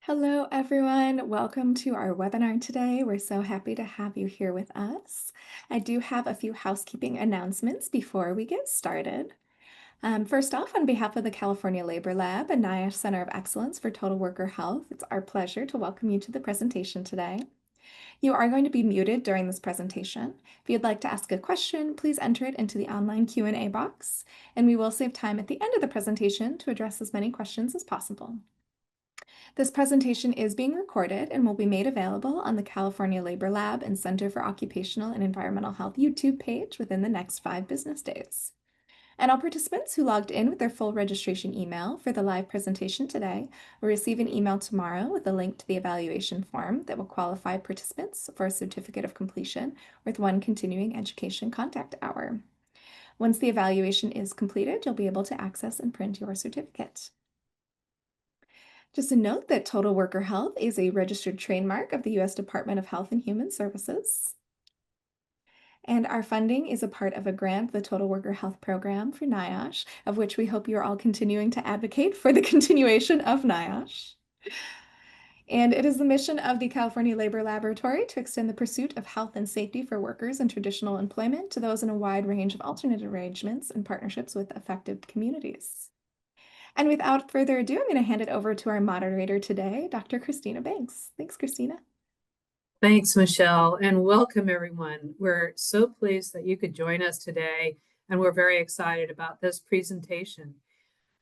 Hello, everyone. Welcome to our webinar today. We're so happy to have you here with us. I do have a few housekeeping announcements before we get started. First off, on behalf of the California Labor Lab and NIOSH Center of Excellence for Total Worker Health, it's our pleasure to welcome you to the presentation today. You are going to be muted during this presentation. If you'd like to ask a question, please enter it into the online Q&A box, and we will save time at the end of the presentation to address as many questions as possible. This presentation is being recorded and will be made available on the California Labor Lab and Center for Occupational and Environmental Health YouTube page within the next 5 business days. And all participants who logged in with their full registration email for the live presentation today will receive an email tomorrow with a link to the evaluation form that will qualify participants for a certificate of completion with 1 continuing education contact hour. Once the evaluation is completed, you'll be able to access and print your certificate. Just a note that Total Worker Health is a registered trademark of the U.S. Department of Health and Human Services. And our funding is a part of a grant, the Total Worker Health Program for NIOSH, of which we hope you're all continuing to advocate for the continuation of NIOSH. And it is the mission of the California Labor Laboratory to extend the pursuit of health and safety for workers in traditional employment to those in a wide range of alternate arrangements and partnerships with affected communities. And without further ado, I'm going to hand it over to our moderator today, Dr. Christina Banks. Thanks, Christina. Thanks, Michelle, and welcome everyone. We're so pleased that you could join us today, and we're very excited about this presentation.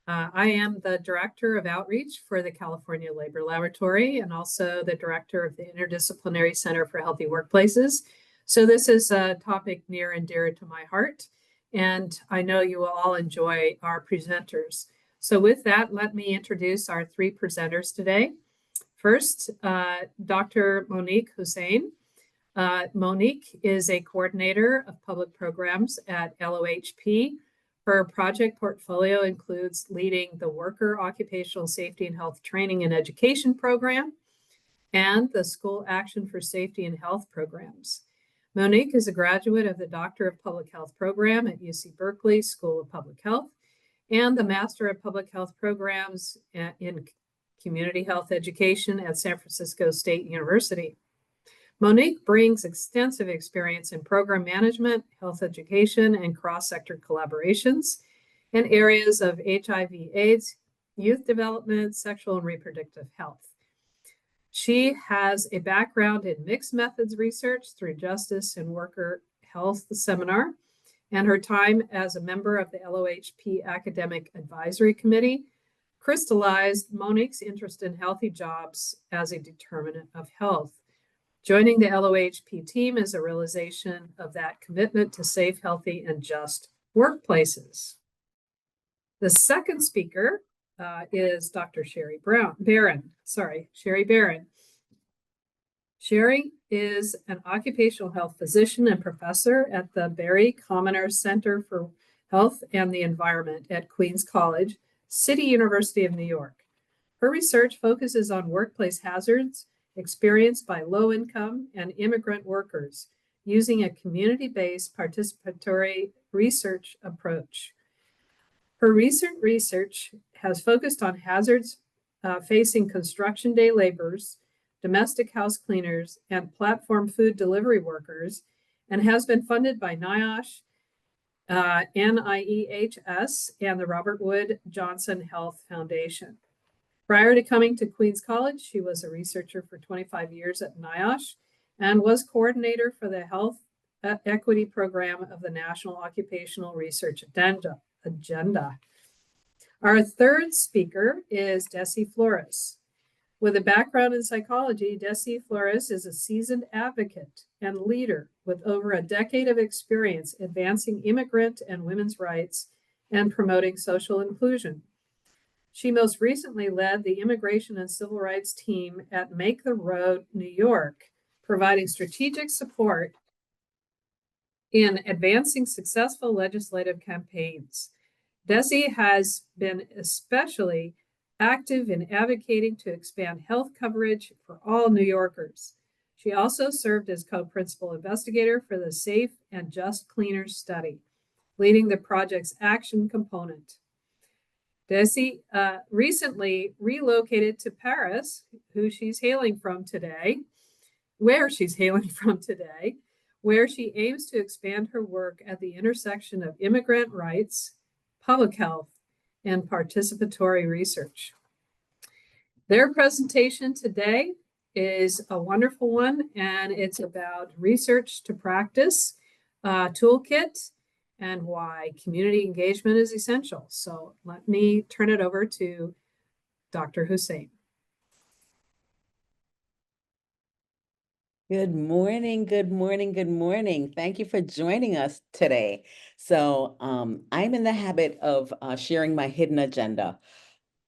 I am the Director of Outreach for the California Labor Laboratory and also the Director of the Interdisciplinary Center for Healthy Workplaces. So this is a topic near and dear to my heart, and I know you will all enjoy our presenters. So with that, let me introduce our 3 presenters today. First, Dr. Monique Hosein. Monique is a coordinator of public programs at LOHP. Her project portfolio includes leading the Worker Occupational Safety and Health Training and Education Program and the School Action for Safety and Health programs. Monique is a graduate of the Doctor of Public Health program at UC Berkeley School of Public Health and the Master of Public Health programs in Community Health Education at San Francisco State University. Monique brings extensive experience in program management, health education, and cross-sector collaborations in areas of HIV/AIDS, youth development, sexual and reproductive health. She has a background in mixed methods research through Justice and Worker Health Seminar, and her time as a member of the LOHP Academic Advisory Committee crystallized Monique's interest in healthy jobs as a determinant of health. Joining the LOHP team is a realization of that commitment to safe, healthy, and just workplaces. The second speaker is Dr. Sherry Barron. Sherry is an occupational health physician and professor at the Barry Commoner Center for Health and the Environment at Queens College, City University of New York. Her research focuses on workplace hazards experienced by low-income and immigrant workers using a community-based participatory research approach. Her recent research has focused on hazards facing construction day laborers, domestic house cleaners, and platform food delivery workers, and has been funded by NIOSH, NIEHS, and the Robert Wood Johnson Health Foundation. Prior to coming to Queens College, she was a researcher for 25 years at NIOSH and was coordinator for the Health Equity Program of the National Occupational Research Agenda. Our third speaker is Deysi Flores. With a background in psychology, Deysi Flores is a seasoned advocate and leader with over a decade of experience advancing immigrant and women's rights and promoting social inclusion. She most recently led the Immigration and Civil Rights team at Make the Road, New York, providing strategic support in advancing successful legislative campaigns. Deysi has been especially active in advocating to expand health coverage for all New Yorkers. She also served as co-principal investigator for the Safe and Just Cleaners study, leading the project's action component. Deysi recently relocated to Paris, who she's hailing from today, where she's hailing from today, where she aims to expand her work at the intersection of immigrant rights, public health, and participatory research. Their presentation today is a wonderful one, and it's about research to practice toolkit and why community engagement is essential. So let me turn it over to Dr. Hosein. Good morning, good morning, good morning. Thank you for joining us today. So I'm in the habit of sharing my hidden agenda.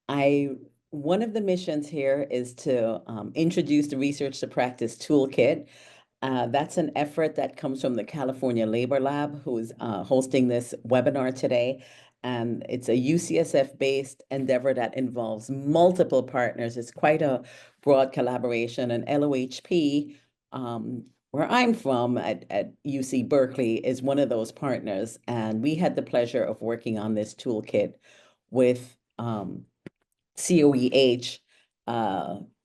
One of the missions here is to introduce the Research to Practice Toolkit. That's an effort that comes from the California Labor Lab, who is hosting this webinar today. And it's a UCSF-based endeavor that involves multiple partners. It's quite a broad collaboration, and LOHP, where I'm from at UC Berkeley, is one of those partners. And we had the pleasure of working on this toolkit with COEH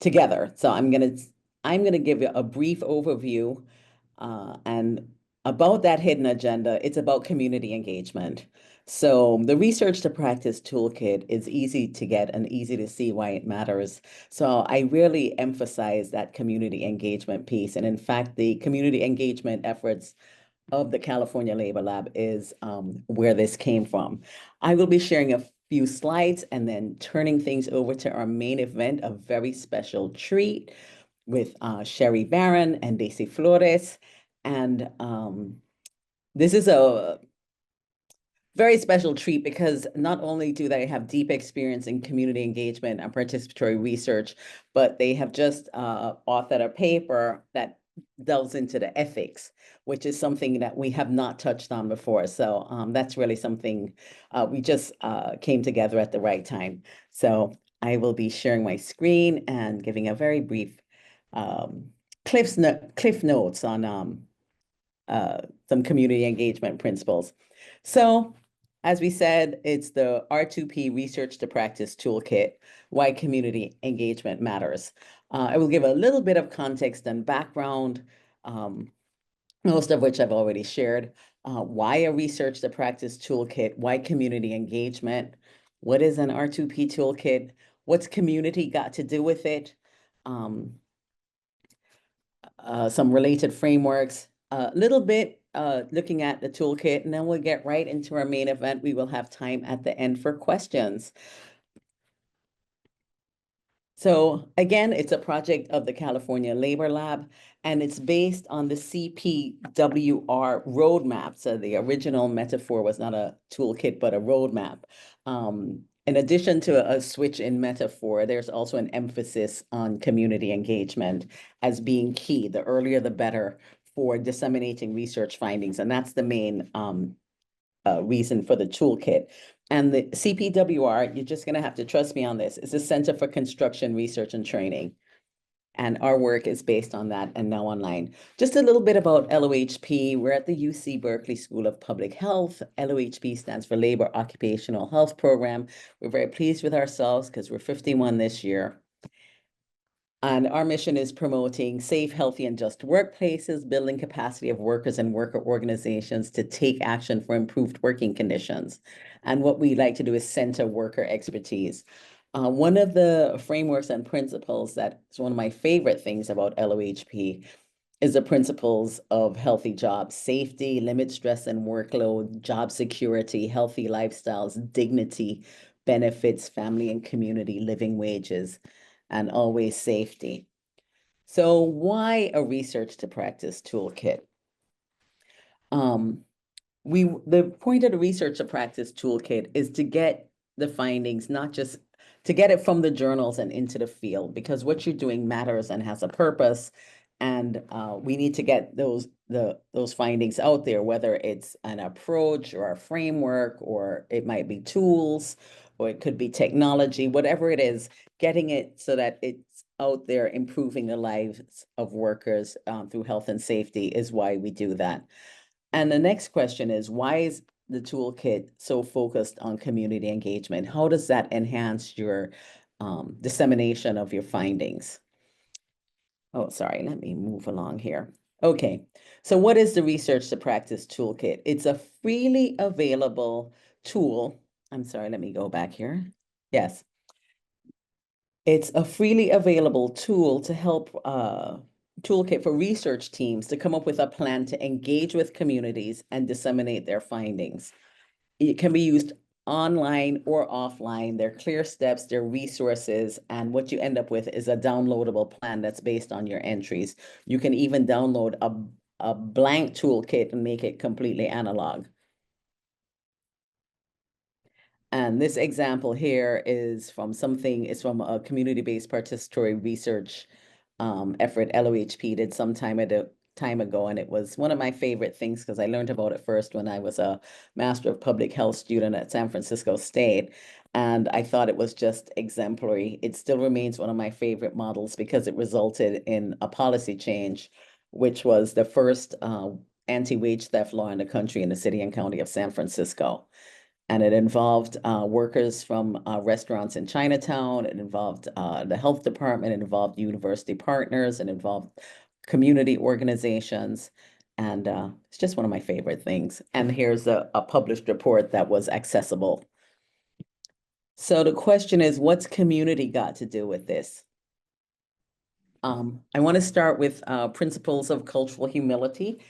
together. So I'm gonna give you a brief overview and about that hidden agenda. It's about community engagement. So the Research to Practice Toolkit is easy to get and easy to see why it matters. So I really emphasize that community engagement piece. And in fact, the community engagement efforts of the California Labor Lab is where this came from. I will be sharing a few slides and then turning things over to our main event, a very special treat with Sherry Barron and Deysi Flores. And this is a very special treat because not only do they have deep experience in community engagement and participatory research, but they have just authored a paper that delves into the ethics, which is something that we have not touched on before. So that's really something we just came together at the right time. So I will be sharing my screen and giving a very brief cliff notes on some community engagement principles. So as we said, it's the R2P Research to Practice Toolkit, why community engagement matters. I will give a little bit of context and background, most of which I've already shared. Why a Research to Practice Toolkit? Why community engagement? What is an R2P toolkit? What's community got to do with it? Some related frameworks, a little bit looking at the toolkit, and then we'll get right into our main event. We will have time at the end for questions. So again, it's a project of the California Labor Lab, and it's based on the CPWR roadmap. So the original metaphor was not a toolkit, but a roadmap. In addition to a switch in metaphor, there's also an emphasis on community engagement as being key. The earlier, the better for disseminating research findings. And that's the main reason for the toolkit. And the CPWR, you're just going to have to trust me on this, is the Center for Construction Research and Training. And our work is based on that and now online. Just a little bit about LOHP. We're at the UC Berkeley School of Public Health. LOHP stands for Labor Occupational Health Program. We're very pleased with ourselves because we're 51 this year. And our mission is promoting safe, healthy, and just workplaces, building capacity of workers and worker organizations to take action for improved working conditions. And what we like to do is center worker expertise. One of the frameworks and principles that is one of my favorite things about LOHP is the principles of healthy job safety, limit stress and workload, job security, healthy lifestyles, dignity, benefits, family and community, living wages, and always safety. So why a Research to Practice toolkit? The point of the Research to Practice toolkit is to get the findings, not just to get it from the journals and into the field, because what you're doing matters and has a purpose. And we need to get those findings out there, whether it's an approach or a framework, or it might be tools, or it could be technology, whatever it is, getting it so that it's out there improving the lives of workers through health and safety is why we do that. And the next question is, why is the toolkit so focused on community engagement? How does that enhance your dissemination of your findings? Oh, sorry, let me move along here. Okay, so what is the Research to Practice Toolkit? It's a freely available tool. I'm sorry, let me go back here. Yes. It's a freely available tool to help toolkit for research teams to come up with a plan to engage with communities and disseminate their findings. It can be used online or offline. There are clear steps, there are resources, and what you end up with is a downloadable plan that's based on your entries. You can even download a blank toolkit and make it completely analog. And this example here is from a community-based participatory research effort LOHP did some time ago, and it was one of my favorite things because I learned about it first when I was a Master of Public Health student at San Francisco State, and I thought it was just exemplary. It still remains one of my favorite models because it resulted in a policy change, which was the first anti-wage theft law in the country in the city and county of San Francisco. And it involved workers from restaurants in Chinatown. It involved the health department. It involved university partners. It involved community organizations. And it's just one of my favorite things. And here's a published report that was accessible. So the question is, what's community got to do with this? I want to start with principles of cultural humility.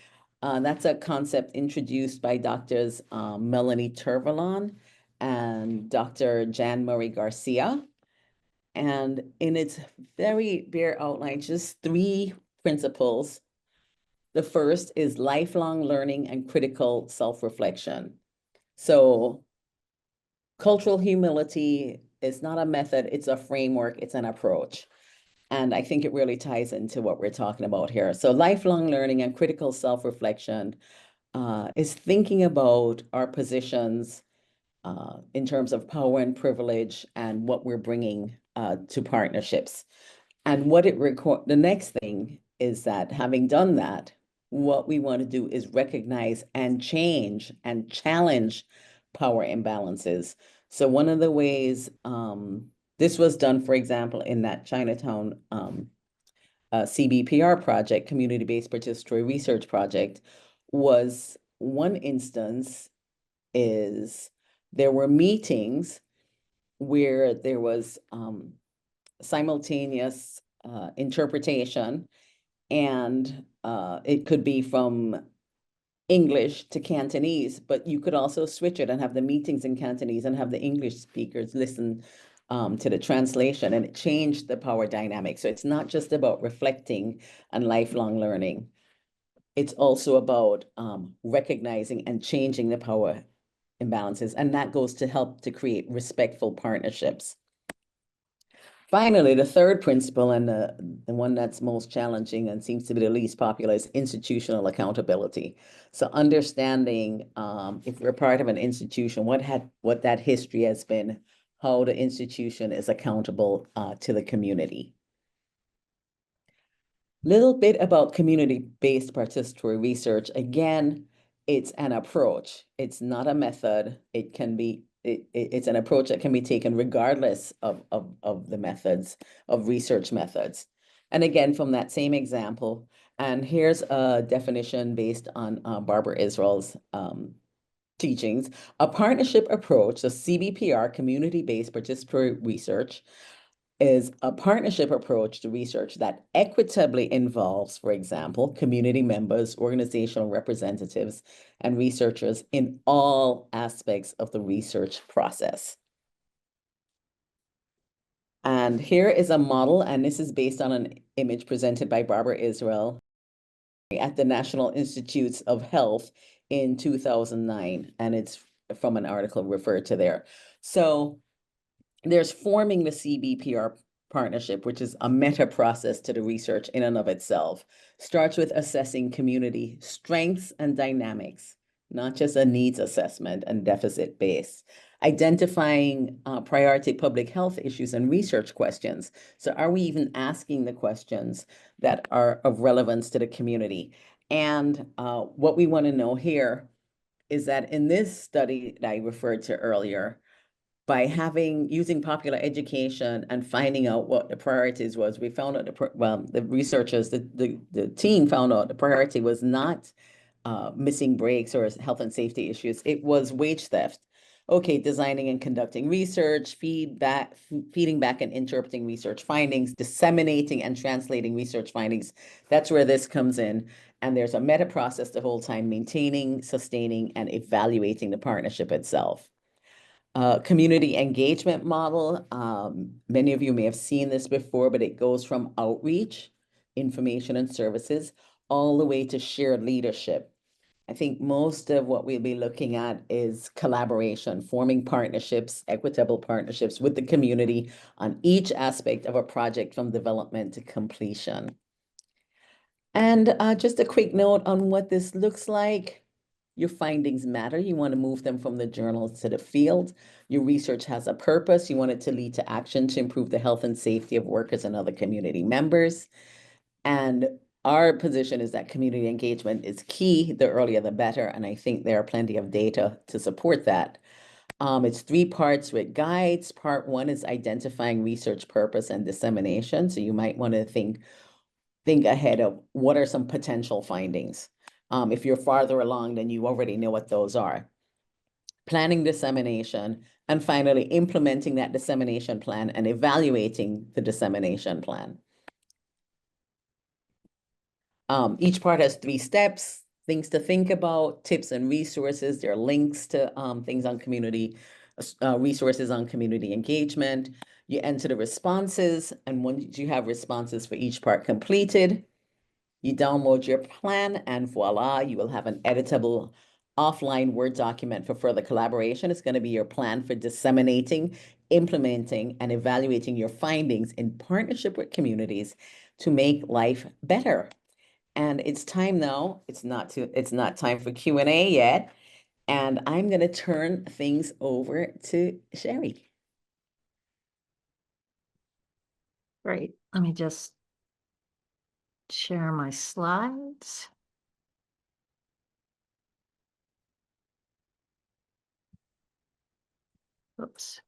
That's a concept introduced by Doctors Melanie Turvalon and Dr. Jan Murray Garcia. And in its very bare outline, just 3 principles. The first is lifelong learning and critical self-reflection. So cultural humility is not a method, it's a framework, it's an approach. And I think it really ties into what we're talking about here. So lifelong learning and critical self-reflection is thinking about our positions in terms of power and privilege and what we're bringing to partnerships. And the next thing is that having done that, what we want to do is recognize and change and challenge power imbalances. So one of the ways this was done, for example, in that Chinatown CBPR project, community-based participatory research project, was one instance is there were meetings where there was simultaneous interpretation, and it could be from English to Cantonese, but you could also switch it and have the meetings in Cantonese and have the English speakers listen to the translation, and it changed the power dynamic. So it's not just about reflecting and lifelong learning. It's also about recognizing and changing the power imbalances, and that goes to help to create respectful partnerships. Finally, the third principle, and the one that's most challenging and seems to be the least popular, is institutional accountability. So understanding if we're part of an institution, what that history has been, how the institution is accountable to the community. Little bit about community-based participatory research. Again, it's an approach. It's not a method. It can be, it's an approach that can be taken regardless of the methods, of research methods. And again, from that same example, and here's a definition based on Barbara Israel's teachings. A partnership approach, so CBPR, community-based participatory research, is a partnership approach to research that equitably involves, for example, community members, organizational representatives, and researchers in all aspects of the research process. And here is a model, and this is based on an image presented by Barbara Israel at the National Institutes of Health in 2009, and it's from an article referred to there. So there's forming the CBPR partnership, which is a meta process to the research in and of itself. Starts with assessing community strengths and dynamics, not just a needs assessment and deficit base. Identifying priority public health issues and research questions. So are we even asking the questions that are of relevance to the community? And what we want to know here is that in this study that I referred to earlier, by using popular education and finding out what the priorities was, we found out the researchers, the team found out the priority was not missing breaks or health and safety issues. It was wage theft. Okay, designing and conducting research, feeding back and interpreting research findings, disseminating and translating research findings. That's where this comes in. And there's a meta process the whole time, maintaining, sustaining, and evaluating the partnership itself. Community engagement model. Many of you may have seen this before, but it goes from outreach, information and services, all the way to shared leadership. I think most of what we'll be looking at is collaboration, forming partnerships, equitable partnerships with the community on each aspect of a project from development to completion. And just a quick note on what this looks like. Your findings matter. You want to move them from the journals to the field. Your research has a purpose. You want it to lead to action to improve the health and safety of workers and other community members. And our position is that community engagement is key. The earlier, the better. And I think there are plenty of data to support that. It's 3 parts with guides. Part 1 is identifying research purpose and dissemination. So you might want to think ahead of what are some potential findings. If you're farther along, then you already know what those are. Planning dissemination, and finally implementing that dissemination plan and evaluating the dissemination plan. Each part has 3 steps, things to think about, tips and resources. There are links to things on community, resources on community engagement. You enter the responses, and once you have responses for each part completed, you download your plan, and voila, you will have an editable offline Word document for further collaboration. It's going to be your plan for disseminating, implementing, and evaluating your findings in partnership with communities to make life better. And it's time now. It's not time for Q&A yet. And I'm going to turn things over to Sherry. Great. Let me just share my slides. Oops.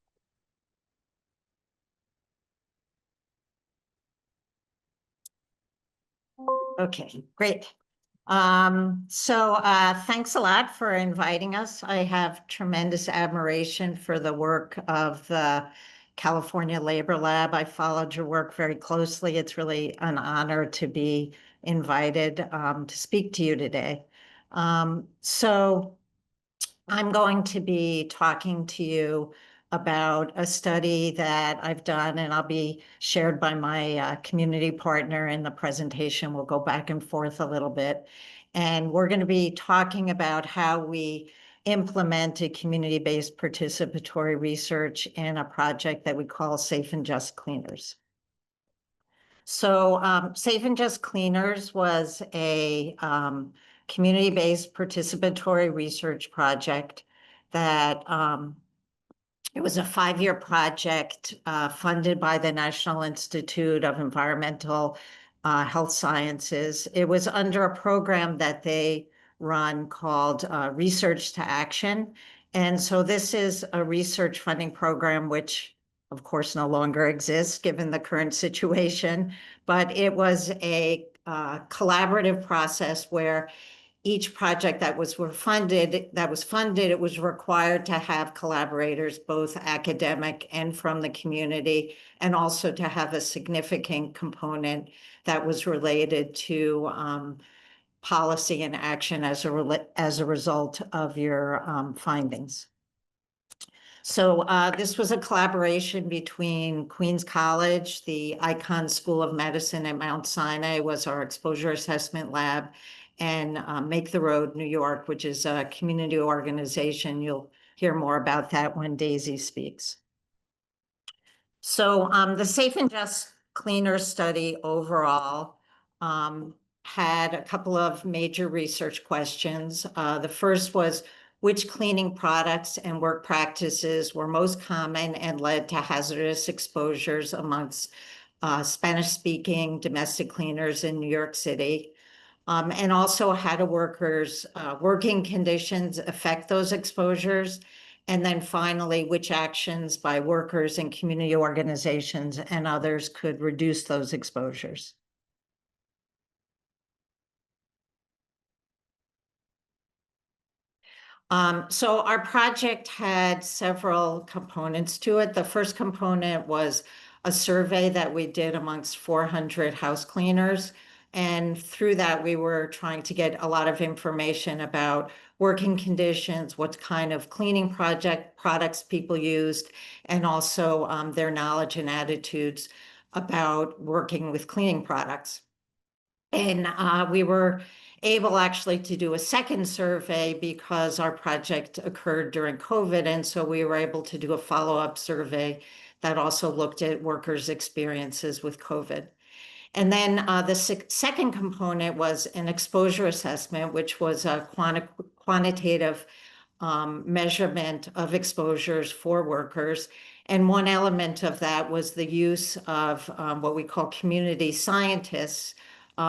Okay, great. Thanks a lot for inviting us. I have tremendous admiration for the work of the California Labor Lab. I followed your work very closely. It's really an honor to be invited to speak to you today. I'm going to be talking to you about a study that I've done, and I'll be shared by my community partner in the presentation. We'll go back and forth a little bit. And we're going to be talking about how we implemented community-based participatory research in a project that we call Safe and Just Cleaners. So Safe and Just Cleaners was a community-based participatory research project that it was a 5-year project funded by the National Institute of Environmental Health Sciences. It was under a program that they run called Research to Action. And so this is a research funding program, which of course no longer exists given the current situation, but it was a collaborative process where each project that was funded, it was required to have collaborators, both academic and from the community, and also to have a significant component that was related to policy and action as a result of your findings. So this was a collaboration between Queens College, the Icahn School of Medicine at Mount Sinai was our exposure assessment lab, and Make the Road New York, which is a community organization. You'll hear more about that when Deysi speaks. So the Safe and Just Cleaner study overall had a couple of major research questions. The first was, which cleaning products and work practices were most common and led to hazardous exposures amongst Spanish-speaking domestic cleaners in New York City? and also how do workers' working conditions affect those exposures. And then finally, which actions by workers and community organizations and others could reduce those exposures. So our project had several components to it. The first component was a survey that we did amongst 400 house cleaners. And through that, we were trying to get a lot of information about working conditions, what kind of cleaning products people used, and also their knowledge and attitudes about working with cleaning products. And we were able actually to do a second survey because our project occurred during COVID. And so we were able to do a follow-up survey that also looked at workers' experiences with COVID. And then the second component was an exposure assessment, which was a quantitative measurement of exposures for workers. And one element of that was the use of what we call community scientists,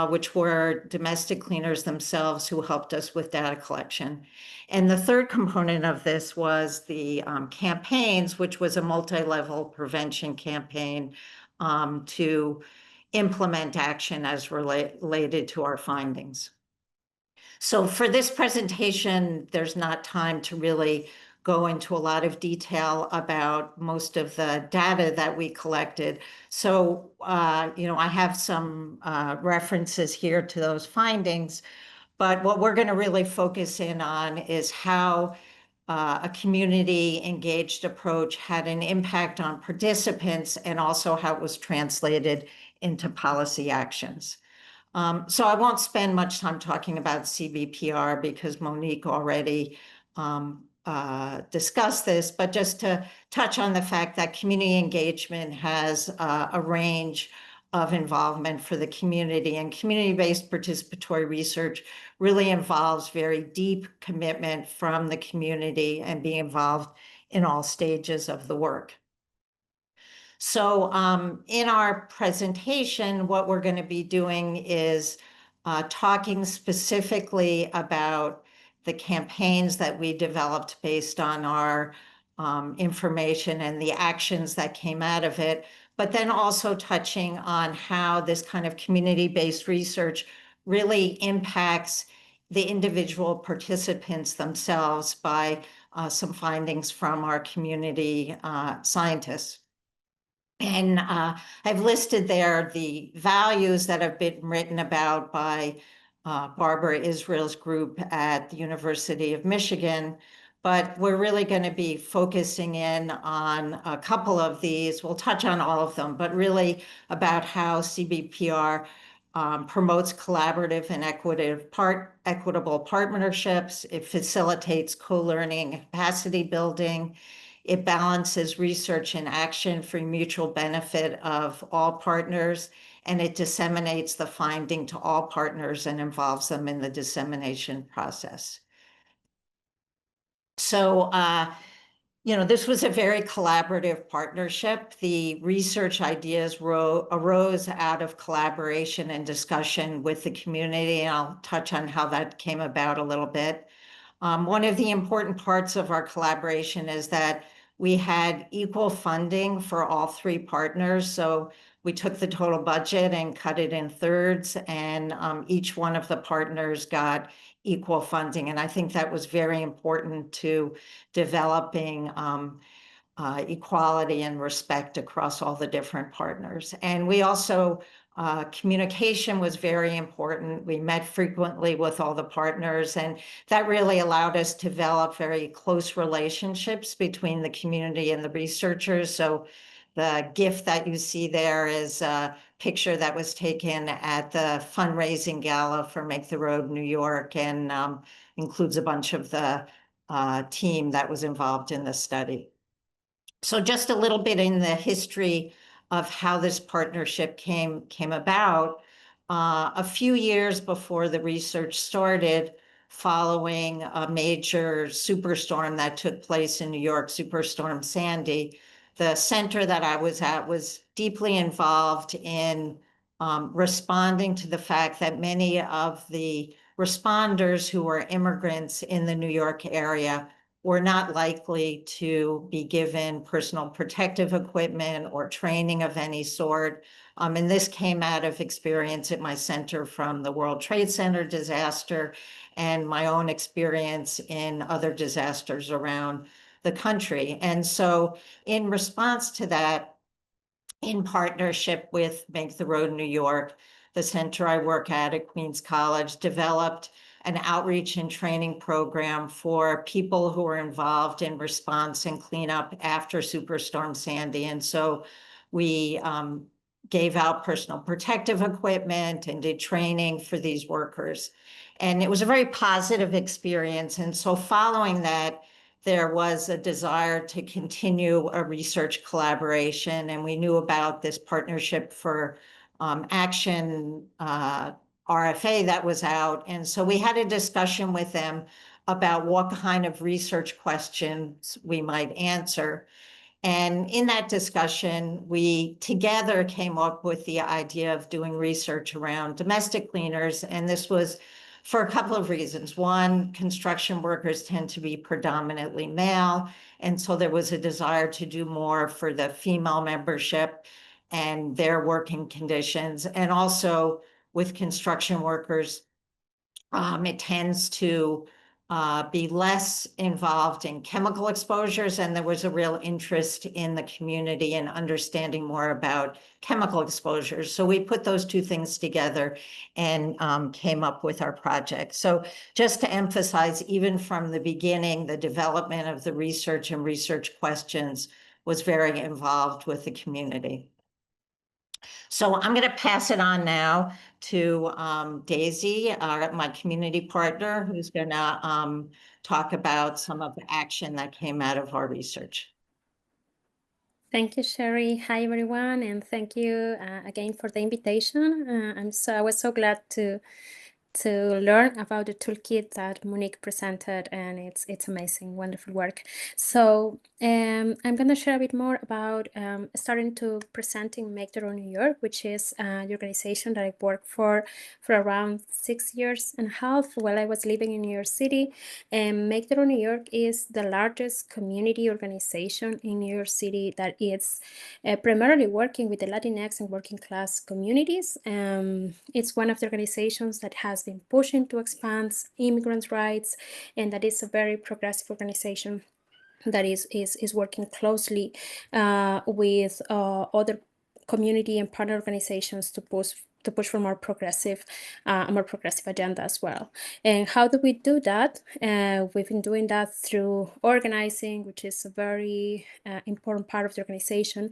which were domestic cleaners themselves who helped us with data collection. And the third component of this was the campaigns, which was a multi-level prevention campaign to implement action as related to our findings. So for this presentation, there's not time to really go into a lot of detail about most of the data that we collected. So, I have some references here to those findings, but what we're going to really focus in on is how a community engaged approach had an impact on participants and also how it was translated into policy actions. So I won't spend much time talking about CBPR because Monique already discussed this, but just to touch on the fact that community engagement has a range of involvement for the community, and community-based participatory research really involves very deep commitment from the community and being involved in all stages of the work. So in our presentation, what we're going to be doing is talking specifically about the campaigns that we developed based on our information and the actions that came out of it, but then also touching on how this kind of community-based research really impacts the individual participants themselves by some findings from our community scientists. And I've listed there the values that have been written about by Barbara Israel's group at the University of Michigan, but we're really going to be focusing in on a couple of these. We'll touch on all of them, but really about how CBPR promotes collaborative and equitable partnerships. It facilitates co-learning and capacity building. It balances research and action for mutual benefit of all partners, and it disseminates the finding to all partners and involves them in the dissemination process. So, this was a very collaborative partnership. The research ideas arose out of collaboration and discussion with the community, and I'll touch on how that came about a little bit. One of the important parts of our collaboration is that we had equal funding for all three partners. So we took the total budget and cut it in thirds, and each one of the partners got equal funding. And I think that was very important to developing equality and respect across all the different partners. And we also communication was very important. We met frequently with all the partners, and that really allowed us to develop very close relationships between the community and the researchers. So the GIF that you see there is a picture that was taken at the fundraising gala for Make the Road New York, and includes a bunch of the team that was involved in the study. So just a little bit in the history of how this partnership came about. A few years before the research started, following a major superstorm that took place in New York, Superstorm Sandy, the center that I was at was deeply involved in responding to the fact that many of the responders who were immigrants in the New York area were not likely to be given personal protective equipment or training of any sort. And this came out of experience at my center from the World Trade Center disaster and my own experience in other disasters around the country. And so in response to that, in partnership with Make the Road New York, the center I work at Queens College developed an outreach and training program for people who are involved in response and cleanup after Superstorm Sandy. And so we gave out personal protective equipment and did training for these workers. And it was a very positive experience. And so following that, there was a desire to continue a research collaboration, and we knew about this partnership for action RFA that was out. And so we had a discussion with them about what kind of research questions we might answer. And in that discussion, we together came up with the idea of doing research around domestic cleaners. And this was for a couple of reasons. One, construction workers tend to be predominantly male. And so there was a desire to do more for the female membership and their working conditions. And also with construction workers, it tends to be less involved in chemical exposures, and there was a real interest in the community in understanding more about chemical exposures. So we put those two things together and came up with our project. So just to emphasize, even from the beginning, the development of the research and research questions was very involved with the community. So I'm going to pass it on now to Deysi, my community partner, who's going to talk about some of the action that came out of our research. Thank you, Sherry. Hi, everyone, and thank you again for the invitation. I was so glad to learn about the toolkit that Monique presented, and it's amazing, wonderful work. So I'm going to share a bit more about starting to presenting Make the Road New York, which is the organization that I've worked for around 6 years and a half while I was living in New York City. And Make the Road New York is the largest community organization in New York City that is primarily working with the Latinx and working class communities. It's one of the organizations that has been pushing to expand immigrants' rights, and that is a very progressive organization that is working closely with other community and partner organizations to push for more progressive agenda as well. And how do we do that? We've been doing that through organizing, which is a very important part of the organization,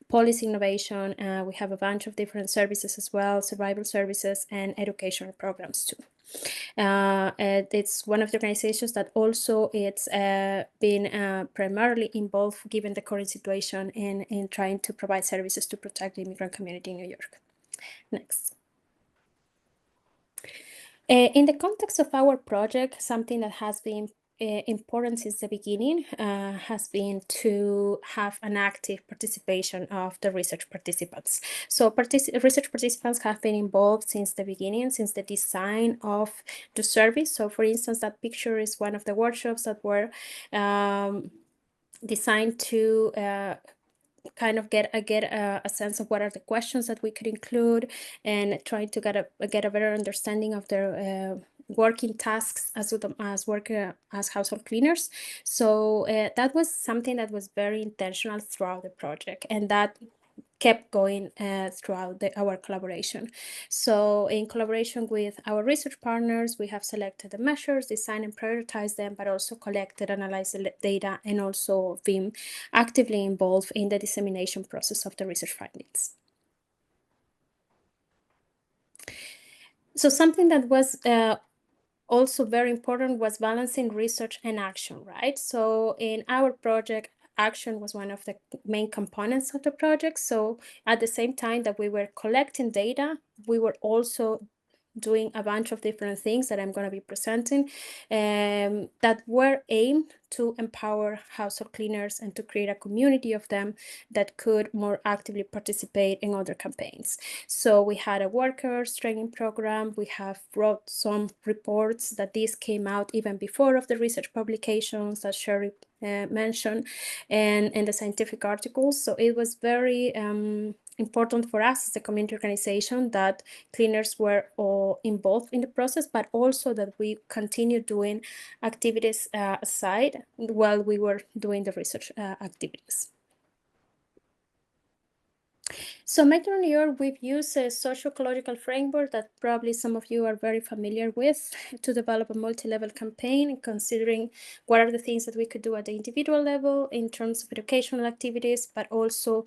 policy innovation. We have a bunch of different services as well, survival services and educational programs too. It's one of the organizations that also it's been primarily involved, given the current situation, in trying to provide services to protect the immigrant community in New York. Next. In the context of our project, something that has been important since the beginning has been to have an active participation of the research participants. So research participants have been involved since the beginning, since the design of the service. So for instance, that picture is one of the workshops that were designed to kind of get a sense of what are the questions that we could include, and trying to get a better understanding of their working tasks as household cleaners. So that was something that was very intentional throughout the project, and that kept going throughout our collaboration. So in collaboration with our research partners, we have selected the measures, designed and prioritized them, but also collected, analyzed the data, and also been actively involved in the dissemination process of the research findings. So something that was also very important was balancing research and action, right? So in our project, action was one of the main components of the project. So at the same time that we were collecting data, we were also doing a bunch of different things that I'm going to be presenting that were aimed to empower household cleaners and to create a community of them that could more actively participate in other campaigns. So we had a workers training program. We have wrote some reports that these came out even before of the research publications that Sherry mentioned and the scientific articles. So it was very important for us as a community organization that cleaners were all involved in the process, but also that we continue doing activities aside while we were doing the research activities. So Metro New York, we've used a socio-ecological framework that probably some of you are very familiar with to develop a multi-level campaign, considering what are the things that we could do at the individual level in terms of educational activities, but also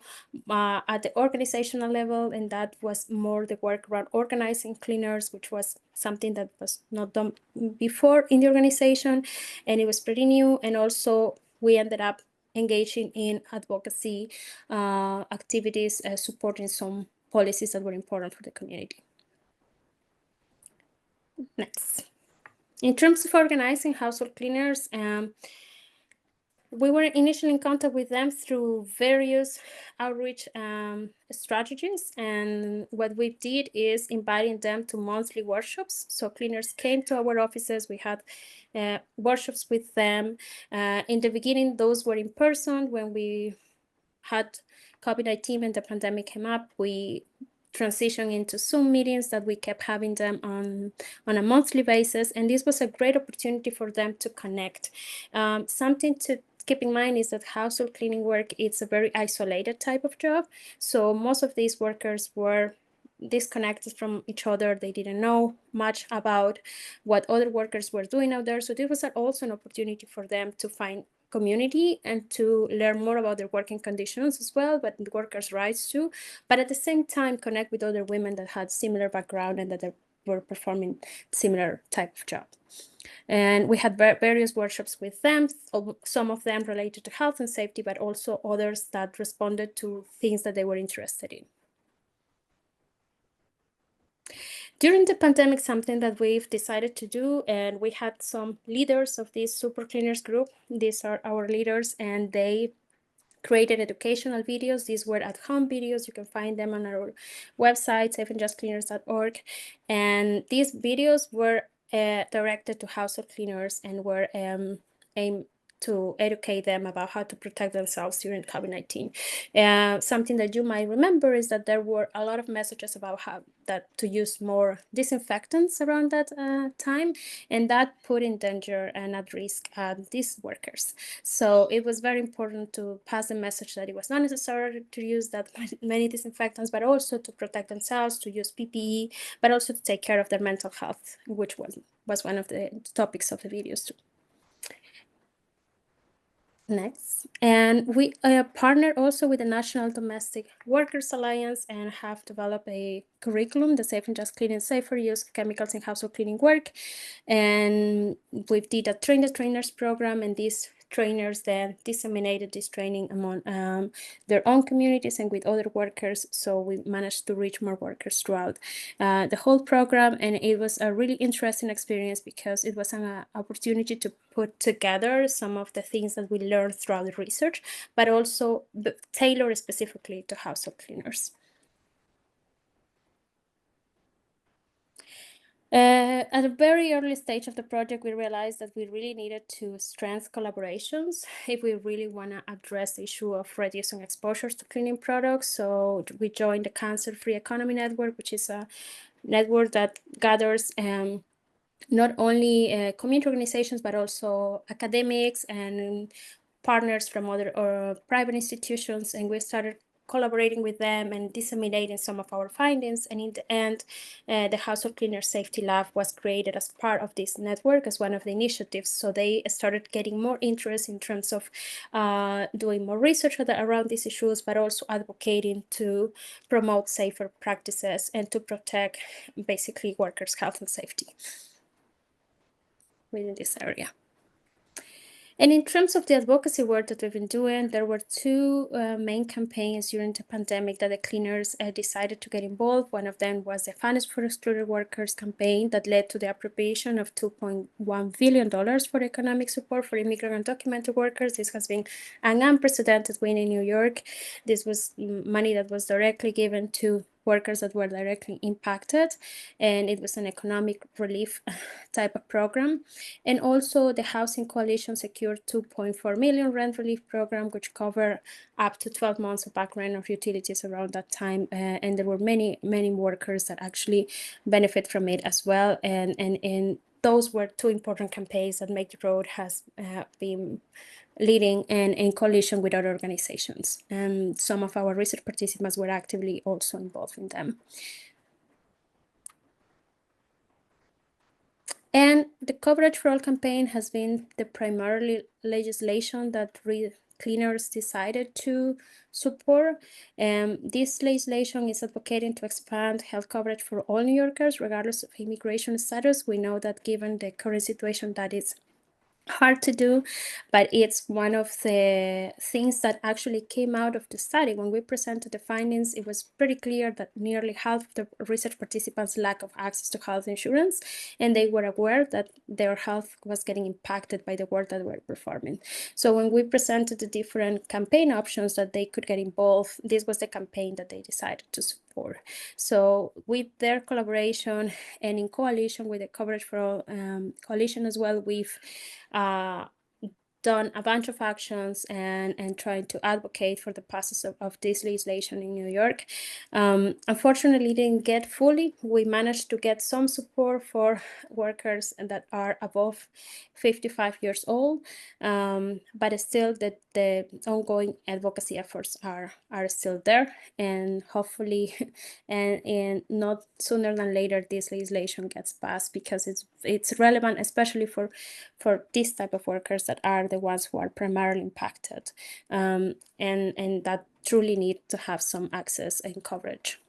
at the organizational level. And that was more the work around organizing cleaners, which was something that was not done before in the organization. And it was pretty new. And also we ended up engaging in advocacy activities, supporting some policies that were important for the community. Next. In terms of organizing household cleaners, we were initially in contact with them through various outreach strategies. And what we did is inviting them to monthly workshops. So cleaners came to our offices. We had workshops with them. In the beginning, those were in person. When we had COVID-19 and the pandemic came up, we transitioned into Zoom meetings that we kept having them on a monthly basis. And this was a great opportunity for them to connect. Something to keep in mind is that household cleaning work is a very isolated type of job. So most of these workers were disconnected from each other. They didn't know much about what other workers were doing out there. So this was also an opportunity for them to find community and to learn more about their working conditions as well, but the workers' rights too. But at the same time, connect with other women that had similar background and that were performing similar type of job. And we had various workshops with them, some of them related to health and safety, but also others that responded to things that they were interested in. During the pandemic, something that we've decided to do, and we had some leaders of this super cleaners group. These are our leaders, and they created educational videos. These were at-home videos. You can find them on our website, safeandjustcleaners.org. And these videos were directed to household cleaners and were aimed to educate them about how to protect themselves during COVID-19. Something that you might remember is that there were a lot of messages about how to use more disinfectants around that time, and that put in danger and at risk these workers. So it was very important to pass the message that it was not necessary to use that many disinfectants, but also to protect themselves, to use PPE, but also to take care of their mental health, which was one of the topics of the videos too. Next, and we partner also with the National Domestic Workers Alliance and have developed a curriculum, the Safe and Just Cleaning, Safer Use of Chemicals in Household Cleaning Work. And we did a Train the Trainers program, and these trainers then disseminated this training among their own communities and with other workers. So we managed to reach more workers throughout the whole program. And it was a really interesting experience because it was an opportunity to put together some of the things that we learned throughout the research, but also tailor specifically to household cleaners. At a very early stage of the project, we realized that we really needed to strengthen collaborations if we really want to address the issue of reducing exposures to cleaning products. So we joined the Cancer-Free Economy Network, which is a network that gathers not only community organizations, but also academics and partners from other private institutions. And we started collaborating with them and disseminating some of our findings. And in the end, the Household Cleaner Safety Lab was created as part of this network as one of the initiatives. So they started getting more interest in terms of doing more research around these issues, but also advocating to promote safer practices and to protect basically workers' health and safety within this area. And in terms of the advocacy work that we've been doing, there were two main campaigns during the pandemic that the cleaners decided to get involved. One of them was the Finance for Excluded Workers campaign that led to the appropriation of $2.1 billion for economic support for immigrant undocumented workers. This has been an unprecedented win in New York. This was money that was directly given to workers that were directly impacted, and it was an economic relief type of program. And also the Housing Coalition secured $2.4 million rent relief program, which covered up to 12 months of back rent of utilities around that time. And there were many workers that actually benefit from it as well. And those were two important campaigns that Make the Road has been leading in coalition with other organizations. And some of our research participants were actively also involved in them. And the Coverage for All campaign has been the primary legislation that cleaners decided to support. This legislation is advocating to expand health coverage for all New Yorkers, regardless of immigration status. We know that given the current situation, that is hard to do, but it's one of the things that actually came out of the study. When we presented the findings, it was pretty clear that nearly half of the research participants lack of access to health insurance, and they were aware that their health was getting impacted by the work that they were performing. So when we presented the different campaign options that they could get involved, this was the campaign that they decided to support. So with their collaboration and in coalition with the Coverage for All coalition as well, we've done a bunch of actions and trying to advocate for the passage of this legislation in New York. Unfortunately, didn't get fully. We managed to get some support for workers that are above 55 years old, but still the ongoing advocacy efforts are still there, and hopefully and not sooner than later this legislation gets passed, because it's relevant, especially for this type of workers that are the ones who are primarily impacted, and that truly need to have some access and coverage.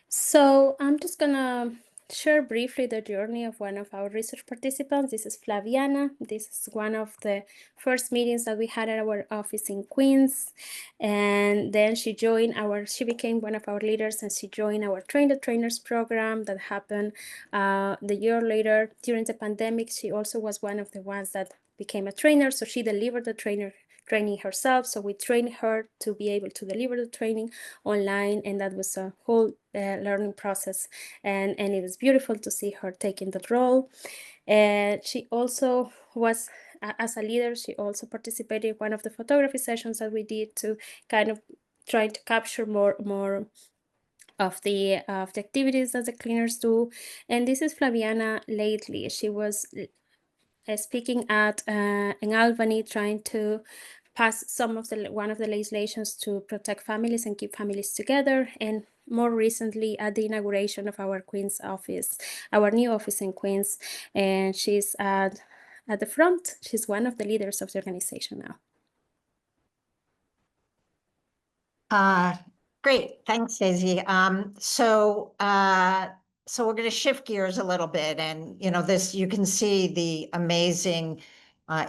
So I'm just gonna share briefly the journey of one of our research participants. This is Flaviana. This is one of the first meetings that we had at our office in Queens. And then she became one of our leaders, and she joined our Train the Trainers program that happened the year later. During the pandemic, she also was one of the ones that became a trainer. So she delivered the training herself. So we trained her to be able to deliver the training online, and that was a whole learning process, and it was beautiful to see her taking that role. And she also was, as a leader, she also participated in one of the photography sessions that we did to kind of try to capture more of the activities that the cleaners do. And this is Flaviana lately. She was speaking at in Albany, trying to pass one of the legislations to protect families and keep families together, and more recently at the inauguration of our Queens office, our new office in Queens, and she's at the front. She's one of the leaders of the organization now. Great, thanks, Deysi. So we're going to shift gears a little bit, and you can see the amazing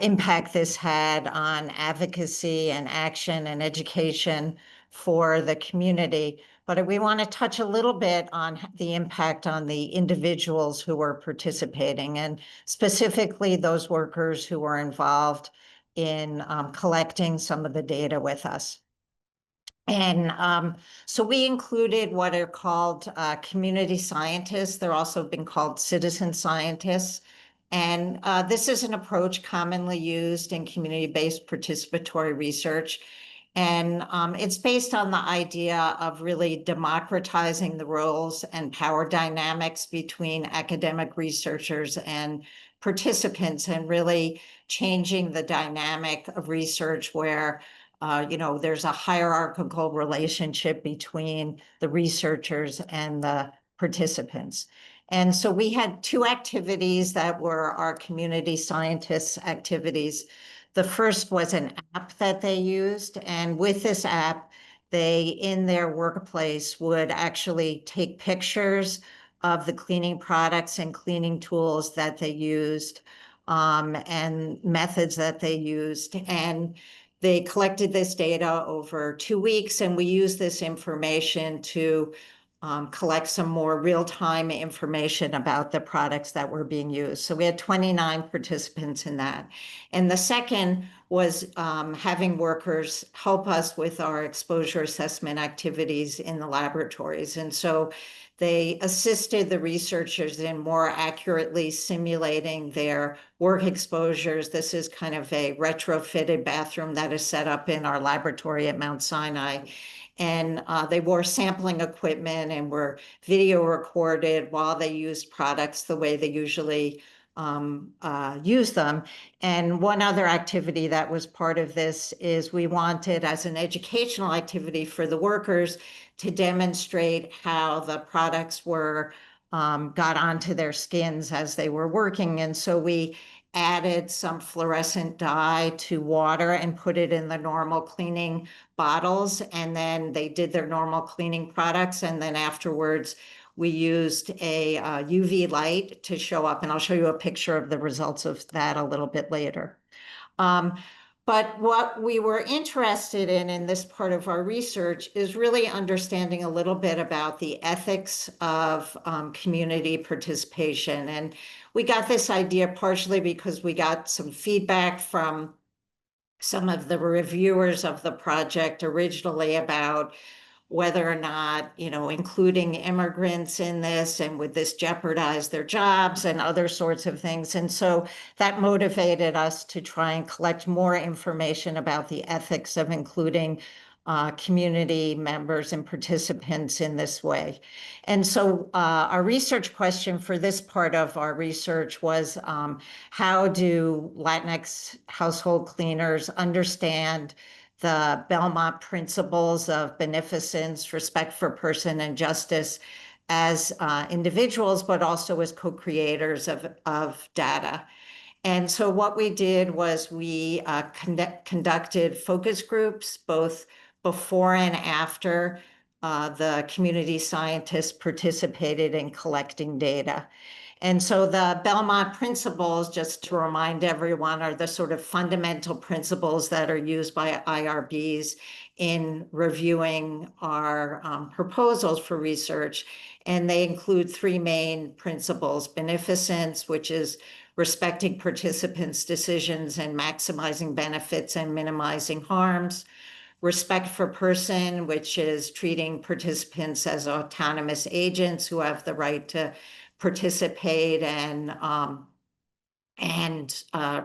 impact this had on advocacy and action and education for the community. But we want to touch a little bit on the impact on the individuals who were participating, and specifically those workers who were involved in collecting some of the data with us. And so we included what are called community scientists. They're also been called citizen scientists. And this is an approach commonly used in community-based participatory research. And it's based on the idea of really democratizing the roles and power dynamics between academic researchers and participants, and really changing the dynamic of research where there's a hierarchical relationship between the researchers and the participants. And so we had two activities that were our community scientists activities. The first was an app that they used, and with this app, they, in their workplace, would actually take pictures of the cleaning products and cleaning tools that they used, and methods that they used. And they collected this data over 2 weeks, and we used this information to collect some more real-time information about the products that were being used. So we had 29 participants in that. And the second was having workers help us with our exposure assessment activities in the laboratories. And so they assisted the researchers in more accurately simulating their work exposures. This is kind of a retrofitted bathroom that is set up in our laboratory at Mount Sinai. And they wore sampling equipment and were video recorded while they used products the way they usually use them. And one other activity that was part of this is we wanted, as an educational activity for the workers, to demonstrate how the products were got onto their skins as they were working. And so we added some fluorescent dye to water and put it in the normal cleaning bottles. And then they did their normal cleaning products. And then afterwards, we used a UV light to show up. And I'll show you a picture of the results of that a little bit later. But what we were interested in this part of our research is really understanding a little bit about the ethics of community participation. And we got this idea partially because we got some feedback from some of the reviewers of the project originally about whether or not, including immigrants in this, and would this jeopardize their jobs and other sorts of things. And so that motivated us to try and collect more information about the ethics of including community members and participants in this way. And so our research question for this part of our research was, how do Latinx household cleaners understand the Belmont principles of beneficence, respect for person, and justice as individuals, but also as co-creators of data. And so what we did was we conducted focus groups, both before and after the community scientists participated in collecting data. And so the Belmont principles, just to remind everyone, are the sort of fundamental principles that are used by IRBs in reviewing our proposals for research. And they include 3 main principles: beneficence, which is respecting participants' decisions and maximizing benefits and minimizing harms; respect for person, which is treating participants as autonomous agents who have the right to participate and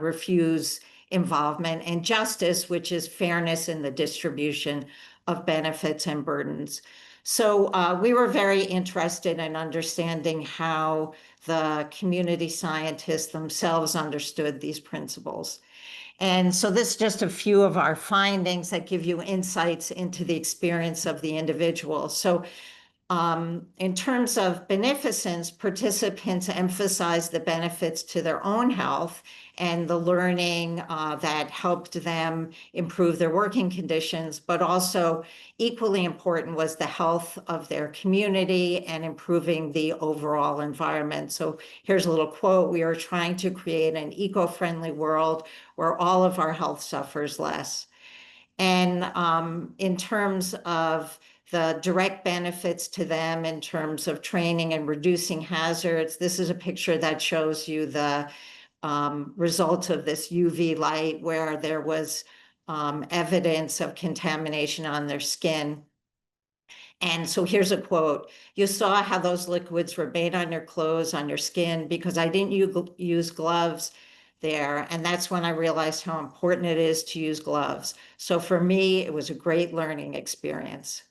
refuse involvement; and justice, which is fairness in the distribution of benefits and burdens. So we were very interested in understanding how the community scientists themselves understood these principles. And so this is just a few of our findings that give you insights into the experience of the individual. So in terms of beneficence, participants emphasize the benefits to their own health and the learning that helped them improve their working conditions, but also equally important was the health of their community and improving the overall environment. So here's a little quote: "We are trying to create an eco-friendly world where all of our health suffers less." And in terms of the direct benefits to them in terms of training and reducing hazards, this is a picture that shows you the results of this UV light, where there was evidence of contamination on their skin. And so here's a quote: "You saw how those liquids were made on your clothes, on your skin, because I didn't use gloves there. And that's when I realized how important it is to use gloves. So for me, it was a great learning experience."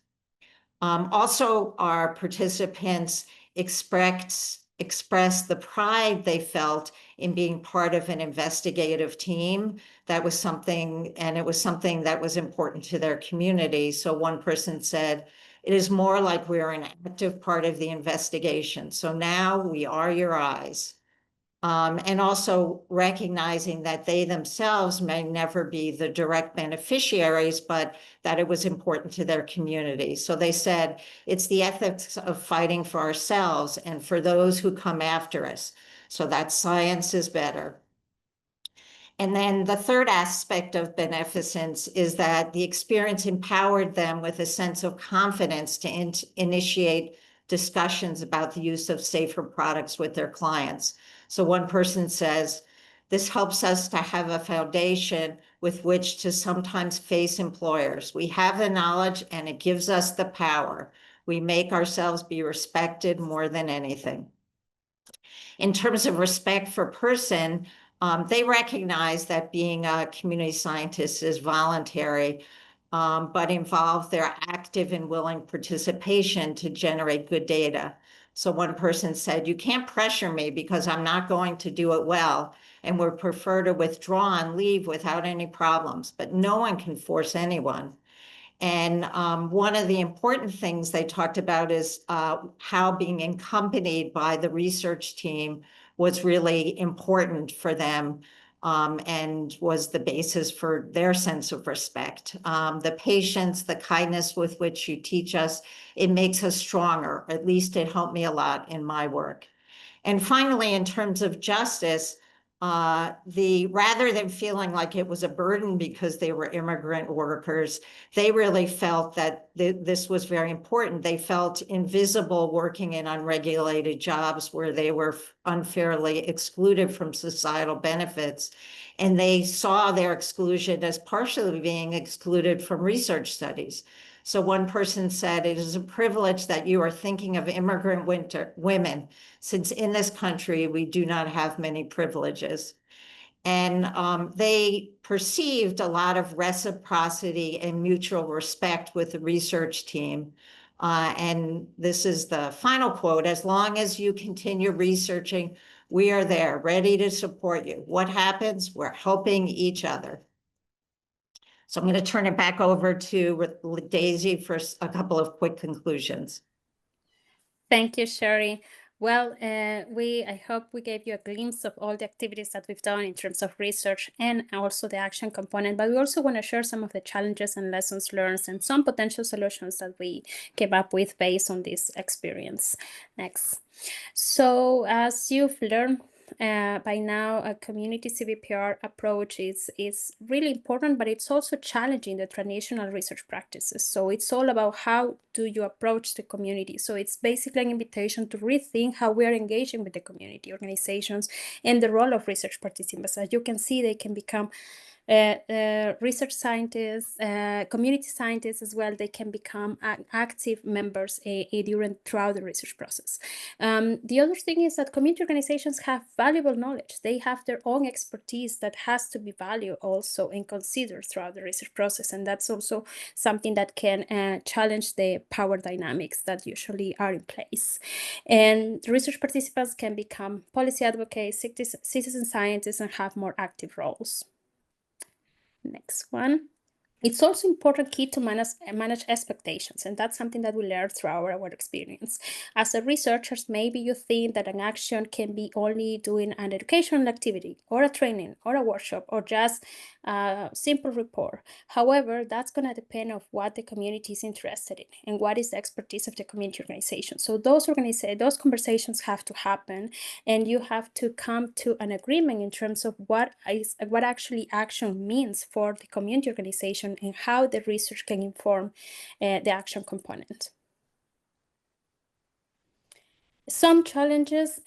Also, our participants expressed the pride they felt in being part of an investigative team. That was something, and it was something that was important to their community. So one person said, "It is more like we are an active part of the investigation. So now we are your eyes." And also recognizing that they themselves may never be the direct beneficiaries, but that it was important to their community. So they said, it's the ethics of fighting for ourselves and for those who come after us, so that science is better. And then the third aspect of beneficence is that the experience empowered them with a sense of confidence to initiate discussions about the use of safer products with their clients. So one person says, this helps us to have a foundation with which to sometimes face employers. We have the knowledge and it gives us the power. We make ourselves be respected more than anything. In terms of respect for person, they recognize that being a community scientist is voluntary, but involve their active and willing participation to generate good data. So one person said, you can't pressure me because I'm not going to do it well and would prefer to withdraw and leave without any problems, but no one can force anyone. And one of the important things they talked about is how being accompanied by the research team was really important for them and was the basis for their sense of respect. The patience, the kindness with which you teach us, it makes us stronger. At least it helped me a lot in my work. And finally, in terms of justice, rather than feeling like it was a burden because they were immigrant workers, they really felt that this was very important. They felt invisible working in unregulated jobs where they were unfairly excluded from societal benefits. And they saw their exclusion as partially being excluded from research studies. So one person said, it is a privilege that you are thinking of immigrant women, since in this country, we do not have many privileges. And they perceived a lot of reciprocity and mutual respect with the research team. And this is the final quote, as long as you continue researching, we are there, ready to support you. What happens? We're helping each other. So I'm going to turn it back over to Deysi for a couple of quick conclusions. Thank you, Sherry. Well, I hope we gave you a glimpse of all the activities that we've done in terms of research and also the action component, but we also want to share some of the challenges and lessons learned and some potential solutions that we came up with based on this experience. Next. So as you've learned, by now, a community CVPR approach is really important, but it's also challenging the traditional research practices. So it's all about how do you approach the community. So it's basically an invitation to rethink how we are engaging with the community organizations and the role of research participants. As you can see, they can become research scientists, community scientists as well. They can become active members throughout the research process. The other thing is that community organizations have valuable knowledge. They have their own expertise that has to be valued also and considered throughout the research process. And that's also something that can challenge the power dynamics that usually are in place. And research participants can become policy advocates, citizen scientists, and have more active roles. Next one. It's also important key to manage expectations, and that's something that we learned throughout our experience. As a researcher, maybe you think that an action can be only doing an educational activity or a training or a workshop or just a simple report. However, that's going to depend on what the community is interested in and what is the expertise of the community organization. So those conversations have to happen, and you have to come to an agreement in terms of what actually action means for the community organization and how the research can inform the action component. Some challenges.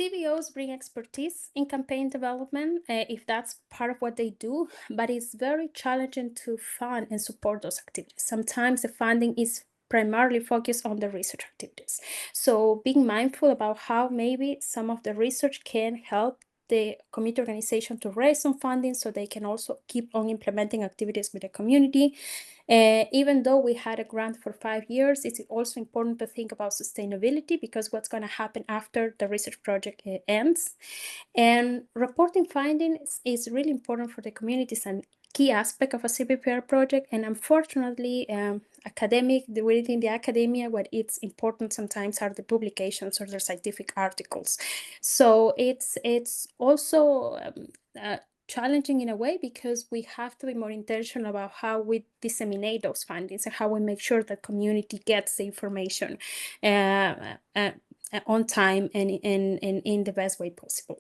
CBOs bring expertise in campaign development if that's part of what they do, but it's very challenging to fund and support those activities. Sometimes the funding is primarily focused on the research activities. So being mindful about how maybe some of the research can help the community organization to raise some funding so they can also keep on implementing activities with the community. Even though we had a grant for 5 years, it's also important to think about sustainability, because what's going to happen after the research project ends. And reporting findings is really important for the communities and key aspect of a CBPR project. And unfortunately, within the academia, what it's important sometimes are the publications or the scientific articles. So it's also challenging in a way, because we have to be more intentional about how we disseminate those findings and how we make sure that community gets the information on time and in the best way possible.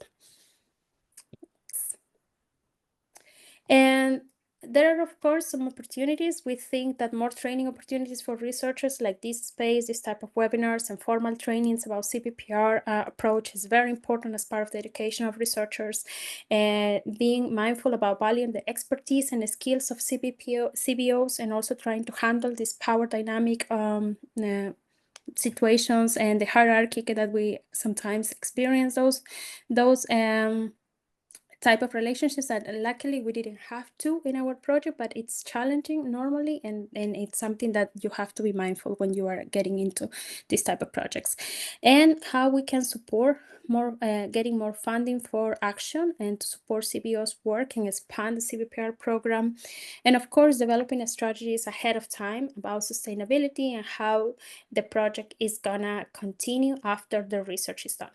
And there are, of course, some opportunities. We think that more training opportunities for researchers like this space, this type of webinars and formal trainings about CBPR approach is very important as part of the education of researchers. Being mindful about valuing the expertise and the skills of CBOs, and also trying to handle this power dynamic situations and the hierarchy that we sometimes experience, those type of relationships that luckily we didn't have to in our project, but it's challenging normally, and it's something that you have to be mindful when you are getting into this type of projects. And how we can support more, getting more funding for action and to support CBO's work and expand the CBPR program. And of course, developing strategies ahead of time about sustainability and how the project is gonna continue after the research is done.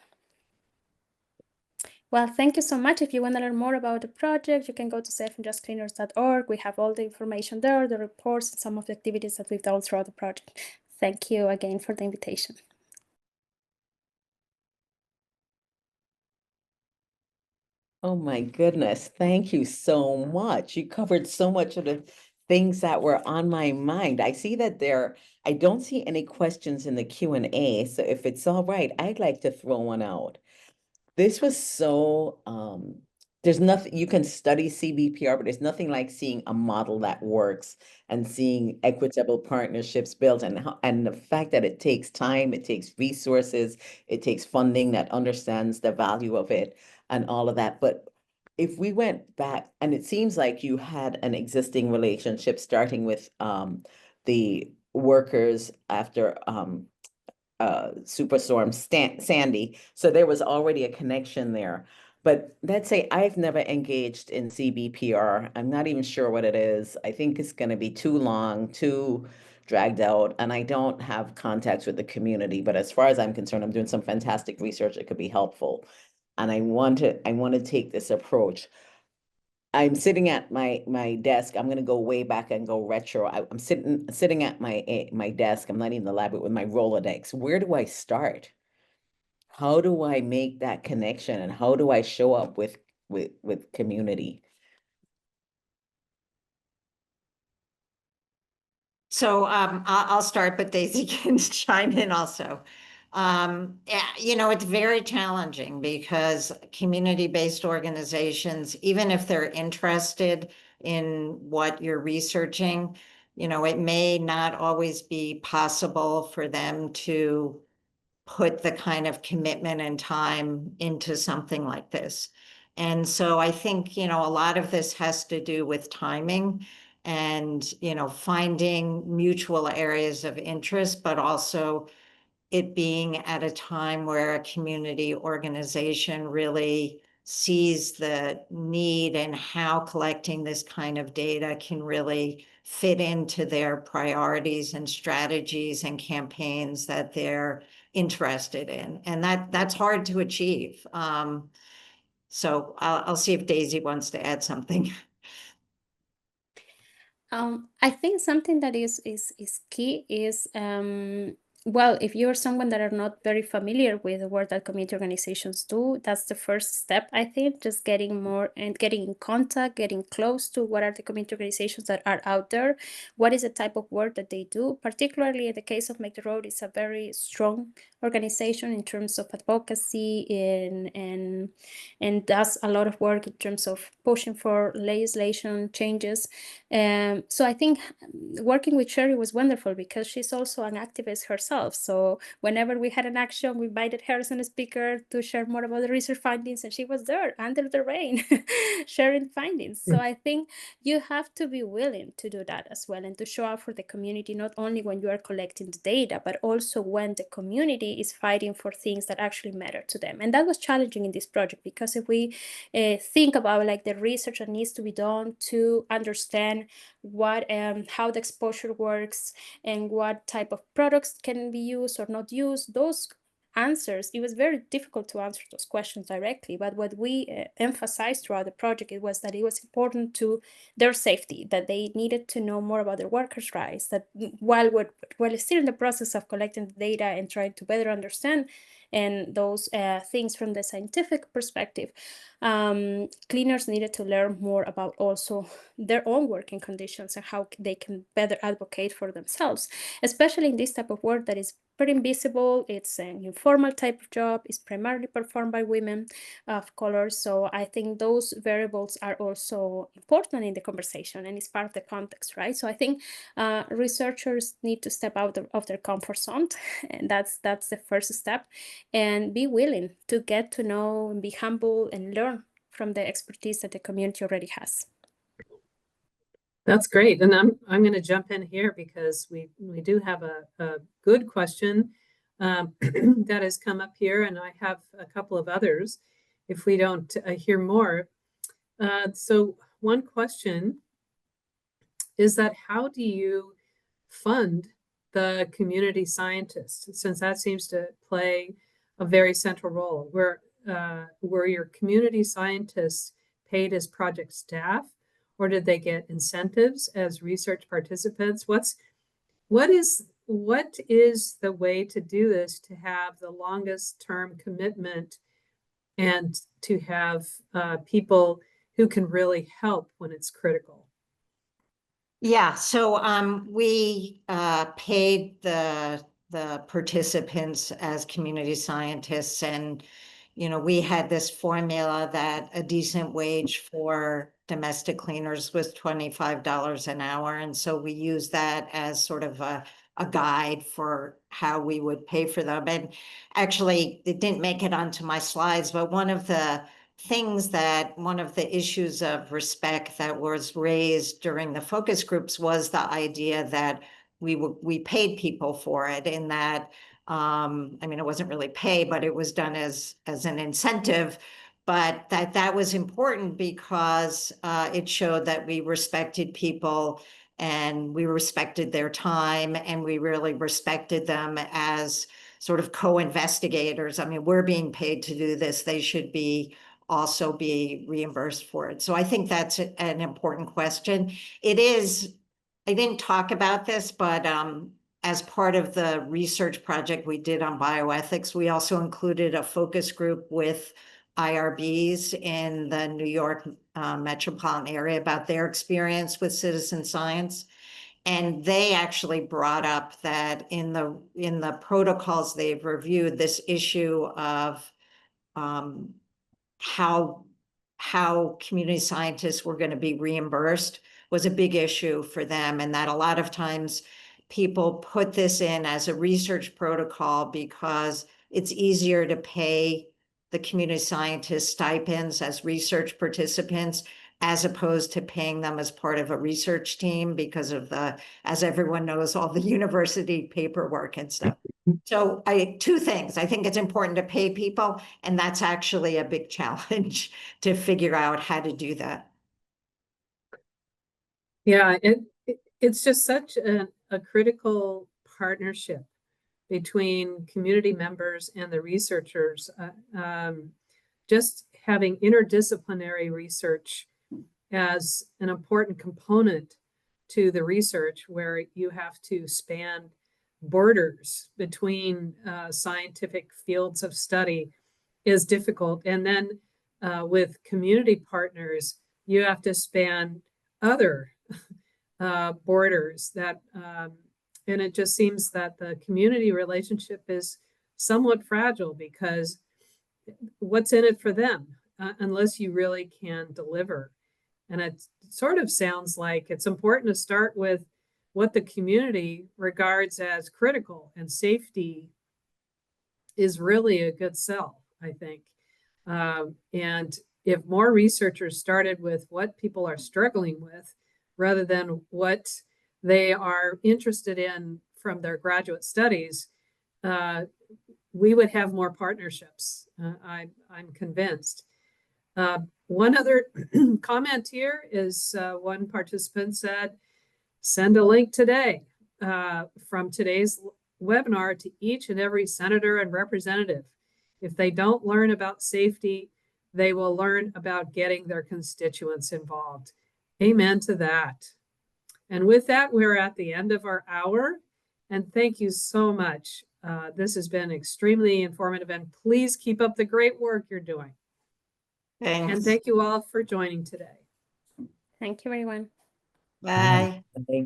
Well, thank you so much. If you want to learn more about the project, you can go to safeandjustcleaners.org. We have all the information there, the reports, and some of the activities that we've done throughout the project. Thank you again for the invitation. Oh my goodness, thank you so much. You covered so much of the things that were on my mind. I see that I don't see any questions in the Q&A, so if it's all right, I'd like to throw one out. This was so, there's nothing, you can study CBPR, but there's nothing like seeing a model that works and seeing equitable partnerships built, and the fact that it takes time, it takes resources, it takes funding that understands the value of it and all of that. But if we went back, and it seems like you had an existing relationship starting with the workers after Superstorm Sandy. So there was already a connection there. But let's say I've never engaged in CBPR. I'm not even sure what it is. I think it's going to be too long, too dragged out, and I don't have contacts with the community. But as far as I'm concerned, I'm doing some fantastic research that could be helpful. And I want to take this approach. I'm sitting at my desk. I'm gonna go way back and go retro. I'm sitting at my desk. I'm not in the lab with my Rolodex. Where do I start? How do I make that connection, and how do I show up with community? So I'll start, but Deysi can chime in also. You know, it's very challenging because community-based organizations, even if they're interested in what you're researching, you know, it may not always be possible for them to put the kind of commitment and time into something like this. And so I think, you know, a lot of this has to do with timing and, you know, finding mutual areas of interest, but also it being at a time where a community organization really sees the need and how collecting this kind of data can really fit into their priorities and strategies and campaigns that they're interested in. And that's hard to achieve. So I'll see if Deysi wants to add something. I think something that is key is, well, if you're someone that are not very familiar with the work that community organizations do, that's the first step, I think, just getting more and getting in contact, getting close to what are the community organizations that are out there, what is the type of work that they do. Particularly in the case of Make the Road, it's a very strong organization in terms of advocacy and does a lot of work in terms of pushing for legislation changes. So I think working with Sherry was wonderful because she's also an activist herself. herself. So whenever we had an action, we invited her as a speaker to share more about the research findings, and she was there under the rain sharing findings. So I think you have to be willing to do that as well, and to show up for the community, not only when you are collecting the data, but also when the community is fighting for things that actually matter to them. And that was challenging in this project, because if we think about like the research that needs to be done to understand what how the exposure works and what type of products can be used or not used, those answers, it was very difficult to answer those questions directly. But what we emphasized throughout the project, it was that it was important to their safety, that they needed to know more about their workers' rights, that while still in the process of collecting the data and trying to better understand and those things from the scientific perspective, cleaners needed to learn more about also their own working conditions and how they can better advocate for themselves, especially in this type of work that is pretty invisible. It's an informal type of job. It's primarily performed by women of color. So I think those variables are also important in the conversation, and it's part of the context, right? So I think researchers need to step out of their comfort zone, and that's the first step, and be willing to get to know and be humble and learn from the expertise that the community already has. That's great. And I'm going to jump in here because we do have a good question that has come up here, and I have a couple of others if we don't hear more. So one question is that how do you fund the community scientists, since that seems to play a very central role? Were your community scientists paid as project staff, or did they get incentives as research participants? What is the way to do this to have the longest term commitment and to have people who can really help when it's critical? Yeah, so we paid the participants as community scientists, and we had this formula that a decent wage for domestic cleaners was $25 an hour, and so we used that as sort of a guide for how we would pay for them. And actually, it didn't make it onto my slides, but one of the issues of respect that was raised during the focus groups was the idea that we paid people for it, in that I mean, it wasn't really pay, but it was done as an incentive, but that was important because it showed that we respected people and we respected their time, and we really respected them as sort of co-investigators. I mean, we're being paid to do this. They should also be reimbursed for it. So I think that's an important question. It is, I didn't talk about this, but as part of the research project we did on bioethics, we also included a focus group with IRBs in the New York metropolitan area about their experience with citizen science. And they actually brought up that in the protocols they've reviewed, this issue of how community scientists were going to be reimbursed was a big issue for them, and that a lot of times people put this in as a research protocol because it's easier to pay the community scientists stipends as research participants, as opposed to paying them as part of a research team because of as everyone knows, all the university paperwork and stuff. So two things. I think it's important to pay people, and that's actually a big challenge to figure out how to do that. Yeah, it's just such a critical partnership between community members and the researchers. Just having interdisciplinary research as an important component to the research, where you have to span borders between scientific fields of study, is difficult. And then with community partners, you have to span other borders that, and it just seems that the community relationship is somewhat fragile, because what's in it for them unless you really can deliver? And it sort of sounds like it's important to start with what the community regards as critical, and safety is really a good sell, I think. And if more researchers started with what people are struggling with rather than what they are interested in from their graduate studies, we would have more partnerships. I'm convinced. One other comment here is one participant said, send a link today from today's webinar to each and every senator and representative. If they don't learn about safety, they will learn about getting their constituents involved. Amen to that. And with that, we're at the end of our hour. And thank you so much. This has been extremely informative, and please keep up the great work you're doing. Thanks. And thank you all for joining today. Thank you, everyone. Bye. Bye.